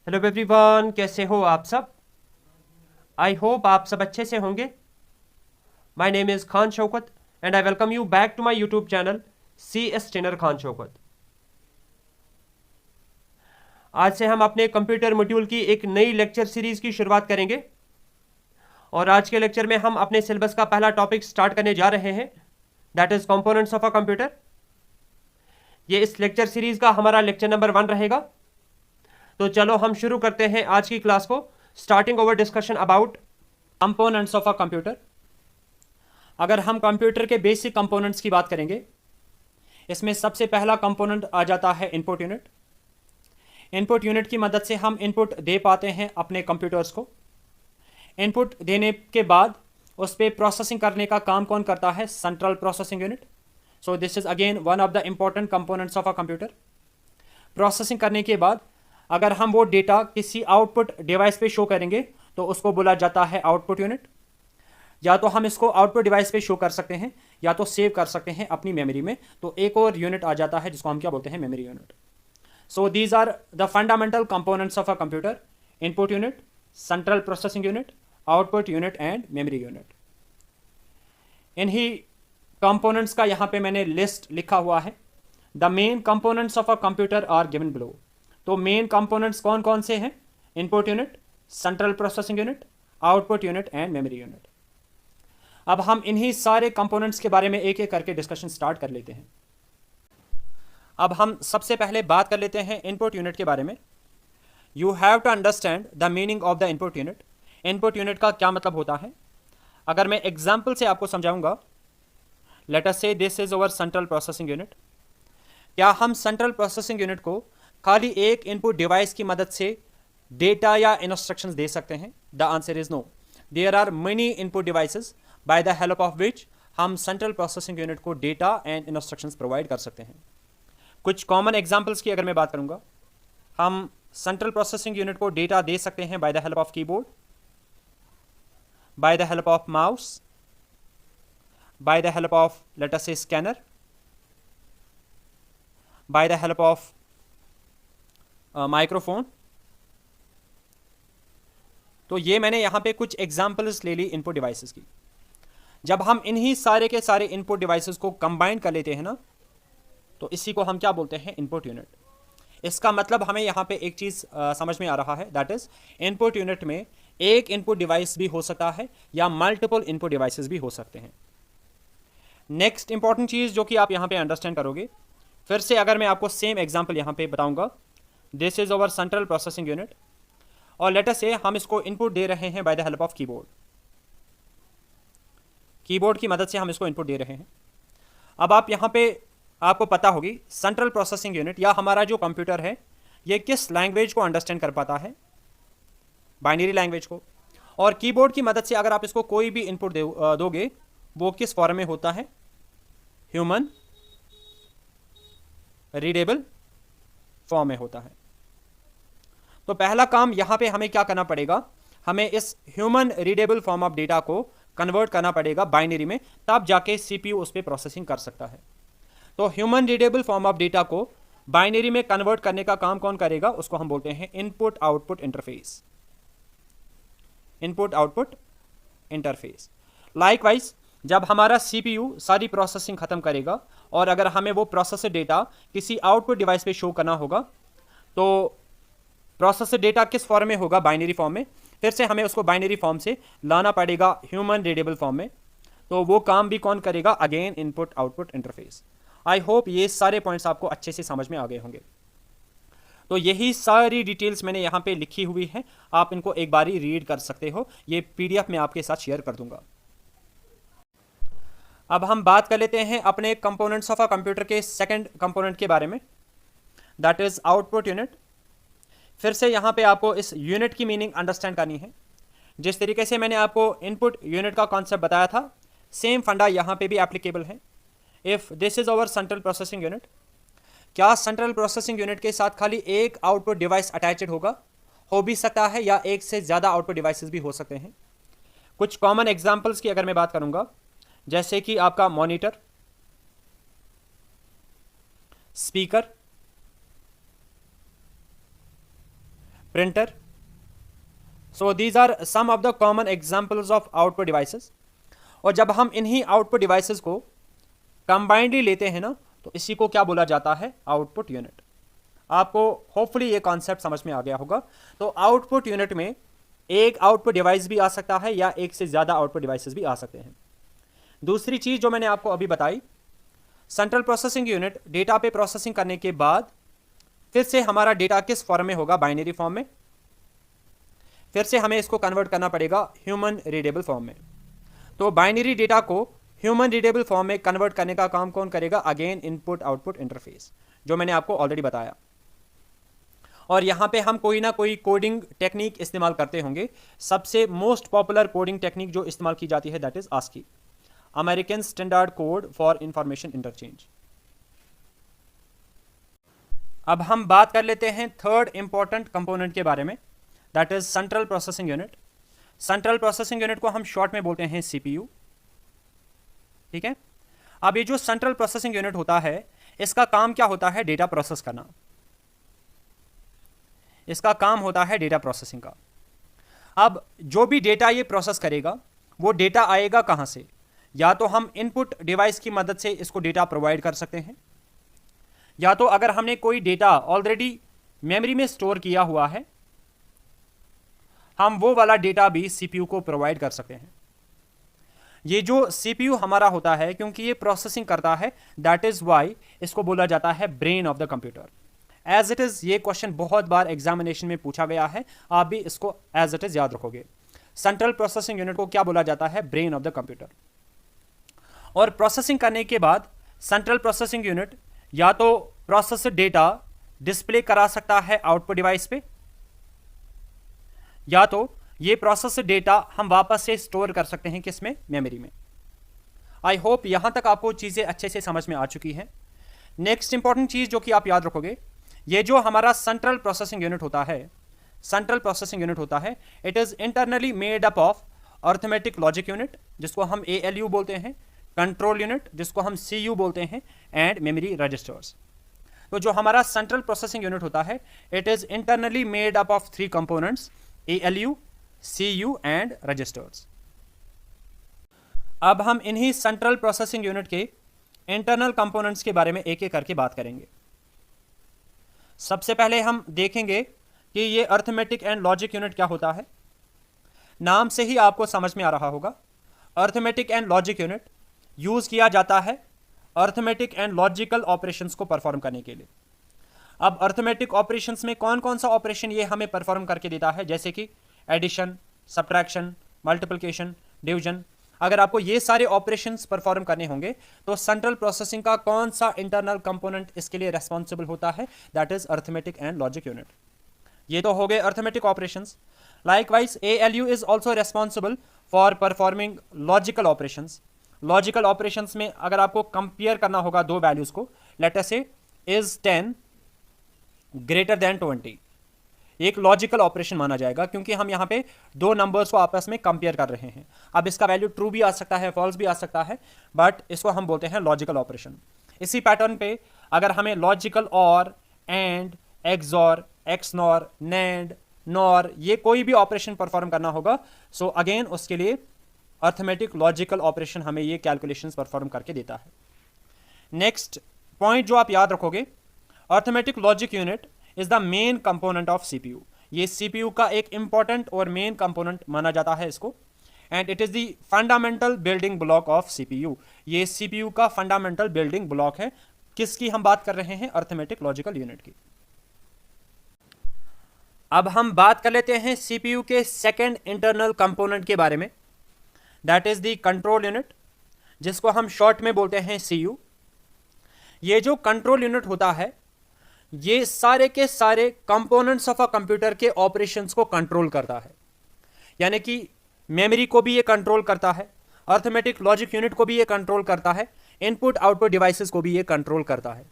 Hello everyone, कैसे हो आप सब। आई होप आप सब अच्छे से होंगे। My name is Khan Shaukat and I welcome you back to my YouTube channel C S trainer Khan Shaukat. आज से हम अपने कंप्यूटर मॉड्यूल की एक नई लेक्चर सीरीज़ की शुरुआत करेंगे और आज के लेक्चर में हम अपने सिलेबस का पहला टॉपिक स्टार्ट करने जा रहे हैं, that is components of a computer. ये इस लेक्चर सीरीज़ का हमारा लेक्चर नंबर 1 रहेगा। तो चलो हम शुरू करते हैं आज की क्लास को, starting over discussion about components of a computer. अगर हम कंप्यूटर के बेसिक कंपोनेंट्स की बात करेंगे, इसमें सबसे पहला कंपोनेंट आ जाता है इनपुट यूनिट। इनपुट यूनिट की मदद से हम इनपुट दे पाते हैं अपने कंप्यूटर्स को। इनपुट देने के बाद उस पर प्रोसेसिंग करने का काम कौन करता है? Central processing unit. So this is again one of the important components of a computer. Processing करने के बाद अगर हम वो डेटा किसी आउटपुट डिवाइस पे शो करेंगे तो उसको बोला जाता है आउटपुट यूनिट। या तो हम इसको आउटपुट डिवाइस पे शो कर सकते हैं या तो सेव कर सकते हैं अपनी मेमोरी में। तो एक और यूनिट आ जाता है जिसको हम क्या बोलते हैं? Memory unit. So these are the fundamental components of a computer: input unit, central processing unit, output unit and memory unit. इन्हीं कंपोनेंट्स का यहाँ पे मैंने लिस्ट लिखा हुआ है। The main components of a computer are given below. तो main components कौन कौन से हैं? Input unit, central processing unit, output unit and memory unit. अब हम इन्हीं सारे कंपोनेंट्स के बारे में एक एक करके डिस्कशन स्टार्ट कर लेते हैं। अब हम सबसे पहले बात कर लेते हैं इनपुट यूनिट के बारे में। You have to understand the meaning of the input unit. Input unit का क्या मतलब होता है? अगर मैं एग्जाम्पल से आपको समझाऊंगा, लेट अस से this is our central processing unit. क्या हम सेंट्रल प्रोसेसिंग यूनिट को खाली एक इनपुट डिवाइस की मदद से डेटा या इंस्ट्रक्शंस दे सकते हैं? The answer is no. There are many input devices by the help of which हम सेंट्रल प्रोसेसिंग यूनिट को डेटा एंड इंस्ट्रक्शंस प्रोवाइड कर सकते हैं। कुछ कॉमन एग्जांपल्स की अगर मैं बात करूंगा, हम सेंट्रल प्रोसेसिंग यूनिट को डेटा दे सकते हैं by the help of keyboard, by the help of mouse, by the help of let us say scanner, by the help of microphone. तो ये मैंने यहां पे कुछ एग्जांपल्स ले ली इनपुट डिवाइसेस की। जब हम इन्हीं सारे के सारे इनपुट डिवाइसेस को कंबाइन कर लेते हैं ना, तो इसी को हम क्या बोलते हैं? Input unit. इसका मतलब हमें यहां पे एक चीज समझ में आ रहा है, दैट इज इनपुट यूनिट में एक इनपुट डिवाइस भी हो सकता है या मल्टीपल इनपुट डिवाइसेस भी हो सकते हैं। नेक्स्ट इंपॉर्टेंट चीज जो कि आप यहां पे अंडरस्टैंड करोगे, फिर से अगर मैं आपको सेम एग्जांपल यहां पे बताऊंगा, this is our central processing unit और लेट अस से हम इसको इनपुट दे रहे हैं by the help of keyboard. Keyboard की मदद से हम इसको इनपुट दे रहे हैं। अब आप यहां पे आपको पता होगी सेंट्रल प्रोसेसिंग यूनिट या हमारा जो कंप्यूटर है ये किस लैंग्वेज को अंडरस्टैंड कर पाता है? बाइनरी लैंग्वेज को। और कीबोर्ड की मदद से अगर आप इसको कोई भी इनपुट दोगे, वो किस फॉर्म में होता है? ह्यूमन रीडेबल फॉर्म में होता है। तो पहला काम यहां पे हमें क्या करना पड़ेगा? हमें इस human readable form of data को कन्वर्ट करना पड़ेगा बाइनरी में, तब जाके सीपीयू उस पर प्रोसेसिंग कर सकता है। तो human readable form of data को बाइनरी में कन्वर्ट करने का काम कौन करेगा? उसको हम बोलते हैं input output interface. Input output interface. Likewise जब हमारा सीपीयू सारी प्रोसेसिंग खत्म करेगा और अगर हमें वो प्रोसेसर डेटा किसी आउटपुट डिवाइस पे शो करना होगा, तो प्रोसेसर डेटा किस फॉर्म में होगा? बाइनरी फॉर्म में। फिर से हमें उसको बाइनरी फॉर्म से लाना पड़ेगा ह्यूमन रीडेबल फॉर्म में। तो वो काम भी कौन करेगा? Again input output interface. I hope ये सारे पॉइंट्स आपको अच्छे से समझ में आ गए होंगे। तो यही सारी डिटेल्स मैंने यहाँ पे लिखी हुई है, आप इनको एक बारी रीड कर सकते हो। ये पीडीएफ में आपके साथ शेयर कर दूंगा। अब हम बात कर लेते हैं अपने कंपोनेंट्स ऑफ अ कंप्यूटर के सेकंड कंपोनेंट के बारे में, दैट इज आउटपुट यूनिट। फिर से यहाँ पे आपको इस यूनिट की मीनिंग अंडरस्टैंड करनी है। जिस तरीके से मैंने आपको इनपुट यूनिट का कॉन्सेप्ट बताया था, सेम फंडा यहाँ पे भी एप्लीकेबल है। If this is our central processing unit, क्या सेंट्रल प्रोसेसिंग यूनिट के साथ खाली एक आउटपुट डिवाइस अटैचड होगा? हो भी सकता है, या एक से ज़्यादा आउटपुट डिवाइसेस भी हो सकते हैं। कुछ कॉमन एग्जाम्पल्स की अगर मैं बात करूंगा, जैसे कि आपका monitor, speaker, printer. So these are some of the common examples of output devices. और जब हम इन्हीं आउटपुट डिवाइसेस को कंबाइंडली लेते हैं ना, तो इसी को क्या बोला जाता है? Output unit. आपको होपफुली ये कॉन्सेप्ट समझ में आ गया होगा। तो आउटपुट यूनिट में एक आउटपुट डिवाइस भी आ सकता है या एक से ज़्यादा आउटपुट डिवाइसेस भी आ सकते हैं। दूसरी चीज़ जो मैंने आपको अभी बताई, सेंट्रल प्रोसेसिंग यूनिट डेटा पे प्रोसेसिंग करने के बाद फिर से हमारा डेटा किस फॉर्म में होगा? बाइनरी फॉर्म में। फिर से हमें इसको कन्वर्ट करना पड़ेगा ह्यूमन रीडेबल फॉर्म में। तो बाइनरी डेटा को ह्यूमन रीडेबल फॉर्म में कन्वर्ट करने का काम कौन करेगा? अगेन इनपुट आउटपुट इंटरफेस, जो मैंने आपको ऑलरेडी बताया। और यहाँ पे हम कोई ना कोई कोडिंग टेक्निक इस्तेमाल करते होंगे। सबसे मोस्ट पॉपुलर कोडिंग टेक्निक जो इस्तेमाल की जाती है that is ASCII, American standard code for information interchange. अब हम बात कर लेते हैं थर्ड इंपॉर्टेंट कंपोनेंट के बारे में, that is central processing unit. Central processing unit को हम शॉर्ट में बोलते हैं CPU। ठीक है। अब ये जो सेंट्रल प्रोसेसिंग यूनिट होता है, इसका काम क्या होता है? डेटा प्रोसेस करना। इसका काम होता है डेटा प्रोसेसिंग का। अब जो भी डेटा ये प्रोसेस करेगा, वो डेटा आएगा कहाँ से? या तो हम इनपुट डिवाइस की मदद से इसको डेटा प्रोवाइड कर सकते हैं, या तो अगर हमने कोई डेटा ऑलरेडी मेमोरी में स्टोर किया हुआ है, हम वो वाला डेटा भी CPU को प्रोवाइड कर सकते हैं। ये जो CPU हमारा होता है, क्योंकि ये प्रोसेसिंग करता है, दैट इज वाई इसको बोला जाता है brain of the computer. As it is, ये क्वेश्चन बहुत बार एग्जामिनेशन में पूछा गया है, आप भी इसको एज इट इज याद रखोगे। सेंट्रल प्रोसेसिंग यूनिट को क्या बोला जाता है? Brain of the computer. और प्रोसेसिंग करने के बाद सेंट्रल प्रोसेसिंग यूनिट या तो प्रोसेस्ड डेटा डिस्प्ले करा सकता है आउटपुट डिवाइस पे, या तो ये प्रोसेस्ड डेटा हम वापस से स्टोर कर सकते हैं किसमें? मेमोरी में। आई होप यहां तक आपको चीजें अच्छे से समझ में आ चुकी हैं। नेक्स्ट इंपॉर्टेंट चीज जो कि आप याद रखोगे, ये जो हमारा सेंट्रल प्रोसेसिंग यूनिट होता है, सेंट्रल प्रोसेसिंग यूनिट होता है, it is internally made up of arithmetic logic unit, जिसको हम ALU बोलते हैं, कंट्रोल यूनिट जिसको हम CU बोलते हैं, एंड मेमोरी रजिस्टर्स। तो जो हमारा सेंट्रल प्रोसेसिंग यूनिट होता है, it is internally made up of 3 components, ALU, CU and registers. अब हम इन्हीं सेंट्रल प्रोसेसिंग यूनिट के इंटरनल कंपोनेंट्स के बारे में एक एक करके बात करेंगे। सबसे पहले हम देखेंगे कि ये अर्थमेटिक एंड लॉजिक यूनिट क्या होता है। नाम से ही आपको समझ में आ रहा होगा, arithmetic and logic unit use किया जाता है अर्थमेटिक एंड लॉजिकल ऑपरेशंस को परफॉर्म करने के लिए। अब अर्थमेटिक ऑपरेशंस में कौन कौन सा ऑपरेशन ये हमें परफॉर्म करके देता है? जैसे कि एडिशन, सब्ट्रैक्शन, मल्टीप्लिकेशन, डिवीजन। अगर आपको ये सारे ऑपरेशंस परफॉर्म करने होंगे तो सेंट्रल प्रोसेसिंग का कौन सा इंटरनल कंपोनेंट इसके लिए रेस्पॉन्सिबल होता है? That is arithmetic and logic unit. ये तो हो गए arithmetic operations. Likewise ALU is also responsible for performing logical operations. Logical operations में अगर आपको कंपेयर करना होगा दो वैल्यूज को, लेट अस से इज 10 ग्रेटर देन 20, एक लॉजिकल ऑपरेशन माना जाएगा, क्योंकि हम यहाँ पे दो नंबर्स को आपस में कंपेयर कर रहे हैं। अब इसका वैल्यू ट्रू भी आ सकता है, फॉल्स भी आ सकता है, बट इसको हम बोलते हैं लॉजिकल ऑपरेशन। इसी पैटर्न पे अगर हमें लॉजिकल और, and, XOR, XNOR, NAND, nor, ये कोई भी ऑपरेशन परफॉर्म करना होगा, सो अगेन उसके लिए अर्थमेटिक लॉजिकल ऑपरेशन हमें ये कैलकुलेशंस परफॉर्म करके देता है। नेक्स्ट पॉइंट जो आप याद रखोगे, arithmetic logic unit is the main component of CPU। ये CPU का एक इंपॉर्टेंट और मेन कंपोनेंट माना जाता है इसको, and it is the fundamental building block of CPU। ये CPU का फंडामेंटल बिल्डिंग ब्लॉक है। किसकी हम बात कर रहे हैं? अर्थमेटिक लॉजिकल यूनिट की। अब हम बात कर लेते हैं CPU के सेकेंड इंटरनल कंपोनेंट के बारे में, that is the control unit, जिसको हम शॉर्ट में बोलते हैं CU। ये जो कंट्रोल यूनिट होता है, ये सारे के सारे कंपोनेंट्स ऑफ अ कंप्यूटर के ऑपरेशंस को कंट्रोल करता है, यानी कि मेमोरी को भी ये कंट्रोल करता है, अर्थमेटिक लॉजिक यूनिट को भी ये कंट्रोल करता है, इनपुट आउटपुट डिवाइसेस को भी ये कंट्रोल करता है।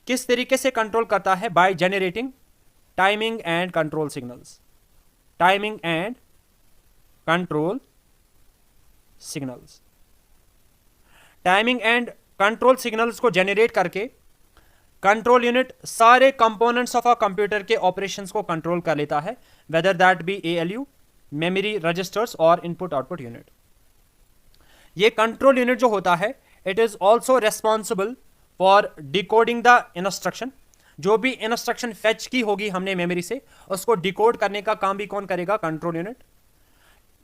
किस तरीके से कंट्रोल करता है? By generating timing and control signals. Timing and control signals. Timing and control signals को जनरेट करके कंट्रोल यूनिट सारे कंपोनेंट्स ऑफ अ कंप्यूटर के ऑपरेशंस को कंट्रोल कर लेता है, whether that be ALU, memory, registers और इनपुट आउटपुट यूनिट। ये कंट्रोल यूनिट जो होता है, it is also responsible for decoding the instruction. जो भी इंस्ट्रक्शन फेच की होगी हमने मेमोरी से, उसको डिकोड करने का काम भी कौन करेगा? Control unit.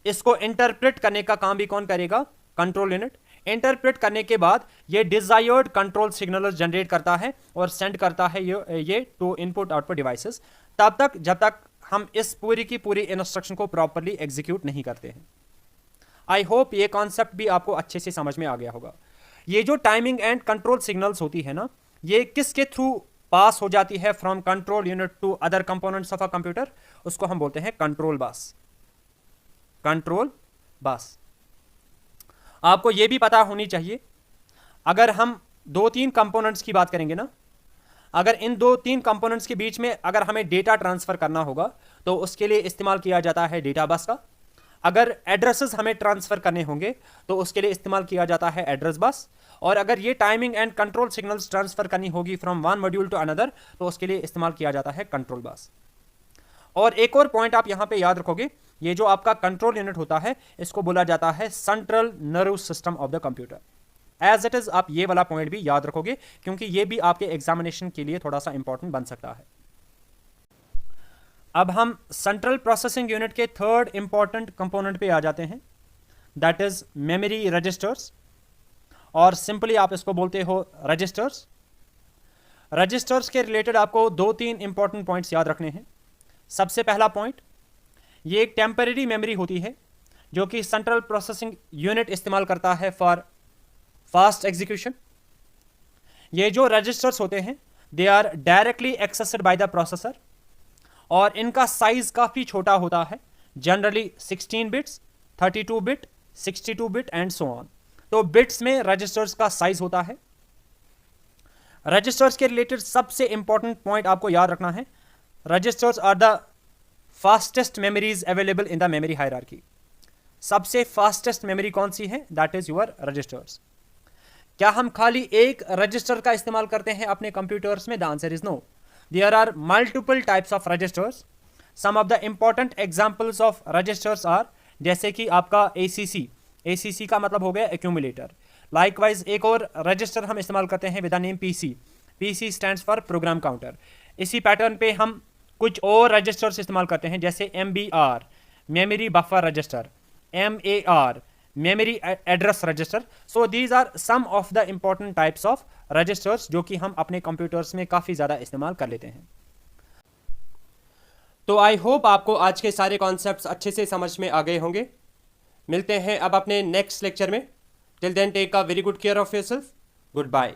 इसको इंटरप्रेट करने का काम भी कौन करेगा? Control unit. इंटरप्रेट करने के बाद ये डिजायर्ड कंट्रोल सिग्नल जनरेट करता है और सेंड करता है ये टू इनपुट आउटपुट डिवाइसेस, तब तक जब तक हम इस पूरी की पूरी इंस्ट्रक्शन को प्रॉपर्ली एग्जीक्यूट नहीं करते हैं। आई होप ये कॉन्सेप्ट भी आपको अच्छे से समझ में आ गया होगा। ये जो टाइमिंग एंड कंट्रोल सिग्नल्स होती है ना, ये किसके थ्रू पास हो जाती है? From control unit to other components of a computer, उसको हम बोलते हैं कंट्रोल बस। Control bus. आपको यह भी पता होनी चाहिए, अगर हम 2-3 कंपोनेंट्स की बात करेंगे ना, अगर इन 2-3 कंपोनेंट्स के बीच में अगर हमें डेटा ट्रांसफर करना होगा तो उसके लिए इस्तेमाल किया जाता है डेटा बस का। अगर एड्रेसेस हमें ट्रांसफर करने होंगे तो उसके लिए इस्तेमाल किया जाता है एड्रेस बस। और अगर ये timing and control signals transfer करनी होगी from one module to another तो उसके लिए इस्तेमाल किया जाता है कंट्रोल बस। और एक और पॉइंट आप यहां पे याद रखोगे, ये जो आपका कंट्रोल यूनिट होता है इसको बोला जाता है central nervous system of the computer. As it is आप ये वाला पॉइंट भी याद रखोगे, क्योंकि ये भी आपके एग्जामिनेशन के लिए थोड़ा सा इंपॉर्टेंट बन सकता है। अब हम सेंट्रल प्रोसेसिंग यूनिट के थर्ड इंपॉर्टेंट कंपोनेंट पे आ जाते हैं, दैट इज मेमोरी रजिस्टर्स, और सिंपली आप इसको बोलते हो रजिस्टर्स। रजिस्टर्स के रिलेटेड आपको 2-3 इंपॉर्टेंट पॉइंट्स याद रखने हैं। सबसे पहला पॉइंट, ये एक टेम्परेरी मेमोरी होती है जो कि सेंट्रल प्रोसेसिंग यूनिट इस्तेमाल करता है फॉर फास्ट एग्जीक्यूशन। ये जो रजिस्टर्स होते हैं they are directly accessed by the processor, और इनका साइज काफ़ी छोटा होता है, generally 16 bits, 32 bit, 62 bit and so on. तो बिट्स में रजिस्टर्स का साइज होता है। रजिस्टर्स के रिलेटेड सबसे इंपॉर्टेंट पॉइंट आपको याद रखना है, registers are the fastest memories available in the memory hierarchy. सबसे फास्टेस्ट मेमोरी कौन सी है? That is your registers. क्या हम खाली एक रजिस्टर का इस्तेमाल करते हैं अपने कंप्यूटर्स में? The answer is no. There are multiple types of registers. Some of the important examples of registers are, जैसे कि आपका ACC, ACC का मतलब हो गया एक्यूमुलेटर। लाइकवाइज एक और रजिस्टर हम इस्तेमाल करते हैं with the name PC, PC stands for program counter. इसी पैटर्न पे हम कुछ और रजिस्टर्स इस्तेमाल करते हैं, जैसे MBR, memory buffer register, MAR, memory address register. So these are some of the important types of registers जो कि हम अपने कंप्यूटर्स में काफ़ी ज़्यादा इस्तेमाल कर लेते हैं। तो आई होप आपको आज के सारे कॉन्सेप्ट्स अच्छे से समझ में आ गए होंगे। मिलते हैं अब अपने नेक्स्ट लेक्चर में। Till then take a very good care of yourself. Good bye.